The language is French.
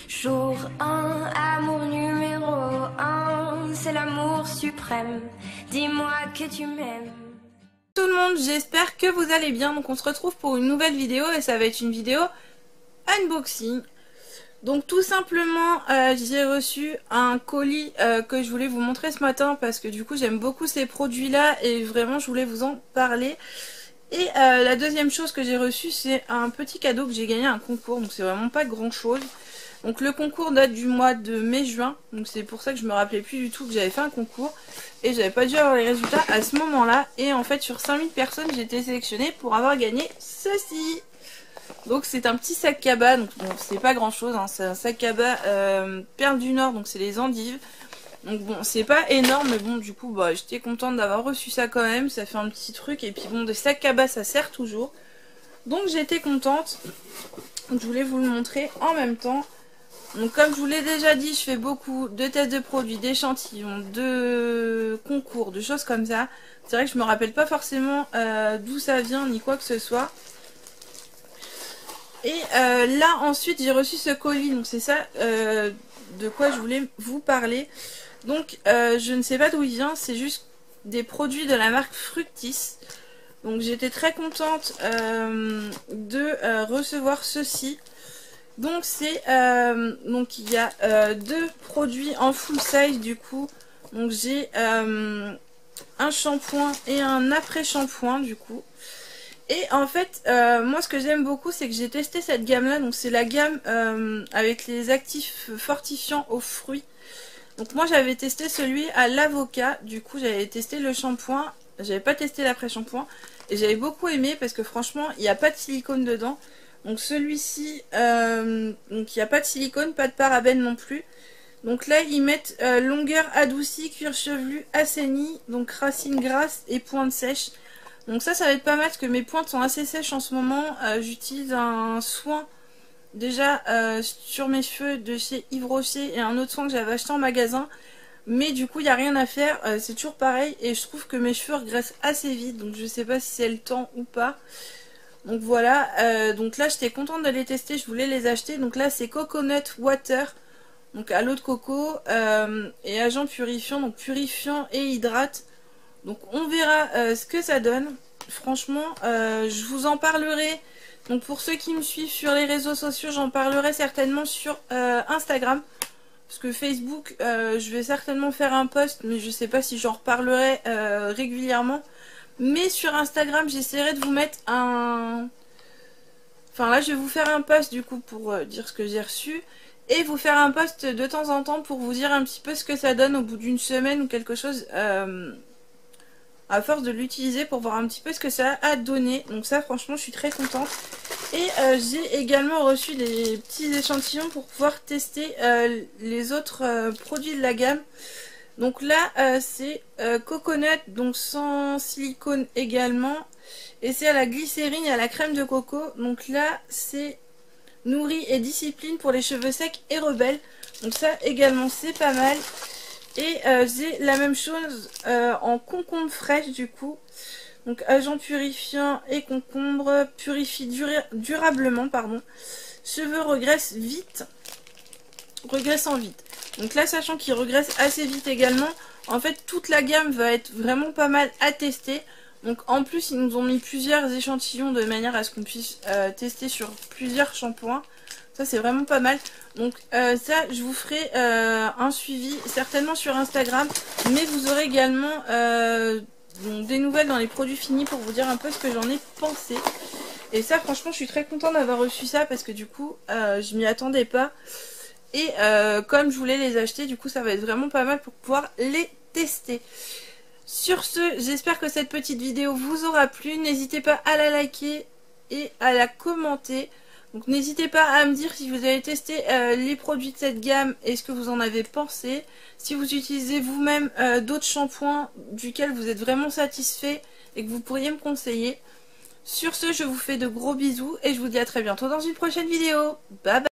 Jour 1, amour numéro 1, c'est l'amour suprême. Dis-moi que tu m'aimes. Tout le monde, j'espère que vous allez bien. Donc on se retrouve pour une nouvelle vidéo et ça va être une vidéo unboxing. Donc tout simplement j'ai reçu un colis que je voulais vous montrer ce matin parce que du coup j'aime beaucoup ces produits là et vraiment je voulais vous en parler. Et la deuxième chose que j'ai reçue, c'est un petit cadeau que j'ai gagné à un concours, donc c'est vraiment pas grand chose. Donc le concours date du mois de mai-juin, donc c'est pour ça que je me rappelais plus du tout que j'avais fait un concours et j'avais pas dû avoir les résultats à ce moment là. Et en fait sur 5000 personnes j'ai été sélectionnée pour avoir gagné ceci. Donc c'est un petit sac cabas, donc bon, c'est pas grand chose, hein. C'est un sac cabas Perle du Nord, donc c'est les endives. Donc bon, c'est pas énorme, mais bon, du coup, bah, j'étais contente d'avoir reçu ça quand même. Ça fait un petit truc, et puis bon, des sacs cabas, ça sert toujours. Donc j'étais contente. Je voulais vous le montrer en même temps. Donc comme je vous l'ai déjà dit, je fais beaucoup de tests de produits, d'échantillons, de concours, de choses comme ça. C'est vrai que je me rappelle pas forcément d'où ça vient, ni quoi que ce soit. Et là, ensuite, j'ai reçu ce colis. Donc c'est ça de quoi je voulais vous parler. Donc je ne sais pas d'où il vient, c'est juste des produits de la marque Fructis. Donc j'étais très contente de recevoir ceci. Donc c'est donc il y a deux produits en full size du coup. Donc j'ai un shampoing et un après shampoing du coup. Et en fait moi ce que j'aime beaucoup c'est que j'ai testé cette gamme là. Donc c'est la gamme avec les actifs fortifiants aux fruits. Donc moi j'avais testé celui à l'avocat, du coup j'avais testé le shampoing, j'avais pas testé l'après-shampoing et j'avais beaucoup aimé parce que franchement il n'y a pas de silicone dedans. Donc celui-ci, donc il n'y a pas de silicone, pas de parabènes non plus. Donc là ils mettent longueur adoucie, cuir chevelu assaini, donc racines grasses et pointe sèche. Donc ça va être pas mal parce que mes pointes sont assez sèches en ce moment, j'utilise un soin déjà sur mes cheveux de chez Yves Rocher et un autre soin que j'avais acheté en magasin, mais du coup il n'y a rien à faire, c'est toujours pareil et je trouve que mes cheveux regressent assez vite, donc je sais pas si c'est le temps ou pas. Donc voilà, donc là j'étais contente de les tester, je voulais les acheter. Donc là c'est Coconut Water, donc à l'eau de coco et agent purifiant, donc purifiant et hydrate. Donc on verra ce que ça donne. Franchement je vous en parlerai. Donc pour ceux qui me suivent sur les réseaux sociaux, j'en parlerai certainement sur Instagram. Parce que Facebook, je vais certainement faire un post, mais je sais pas si j'en reparlerai régulièrement. Mais sur Instagram, j'essaierai de vous mettre un... Enfin là, je vais vous faire un post du coup pour dire ce que j'ai reçu. Et vous faire un post de temps en temps pour vous dire un petit peu ce que ça donne au bout d'une semaine ou quelque chose... à force de l'utiliser pour voir un petit peu ce que ça a donné. Donc ça franchement je suis très contente. Et j'ai également reçu des petits échantillons pour pouvoir tester les autres produits de la gamme. Donc là c'est coconut, donc sans silicone également. Et c'est à la glycérine et à la crème de coco. Donc là c'est nourri et discipline pour les cheveux secs et rebelles. Donc ça également c'est pas mal. Et j'ai la même chose en concombre fraîche du coup. Donc agent purifiant et concombre, purifie durablement, pardon. Cheveux regressent vite. Regressant vite. Donc là sachant qu'il regresse assez vite également, en fait toute la gamme va être vraiment pas mal à tester. Donc en plus ils nous ont mis plusieurs échantillons de manière à ce qu'on puisse tester sur plusieurs shampoings. Ça c'est vraiment pas mal. Donc ça je vous ferai un suivi certainement sur Instagram. Mais vous aurez également donc, des nouvelles dans les produits finis pour vous dire un peu ce que j'en ai pensé. Et ça franchement je suis très contente d'avoir reçu ça parce que du coup je m'y attendais pas. Et comme je voulais les acheter, du coup ça va être vraiment pas mal pour pouvoir les tester. Sur ce, j'espère que cette petite vidéo vous aura plu. N'hésitez pas à la liker et à la commenter. Donc n'hésitez pas à me dire si vous avez testé les produits de cette gamme et ce que vous en avez pensé. Si vous utilisez vous-même d'autres shampoings duquel vous êtes vraiment satisfait et que vous pourriez me conseiller. Sur ce, je vous fais de gros bisous et je vous dis à très bientôt dans une prochaine vidéo. Bye bye.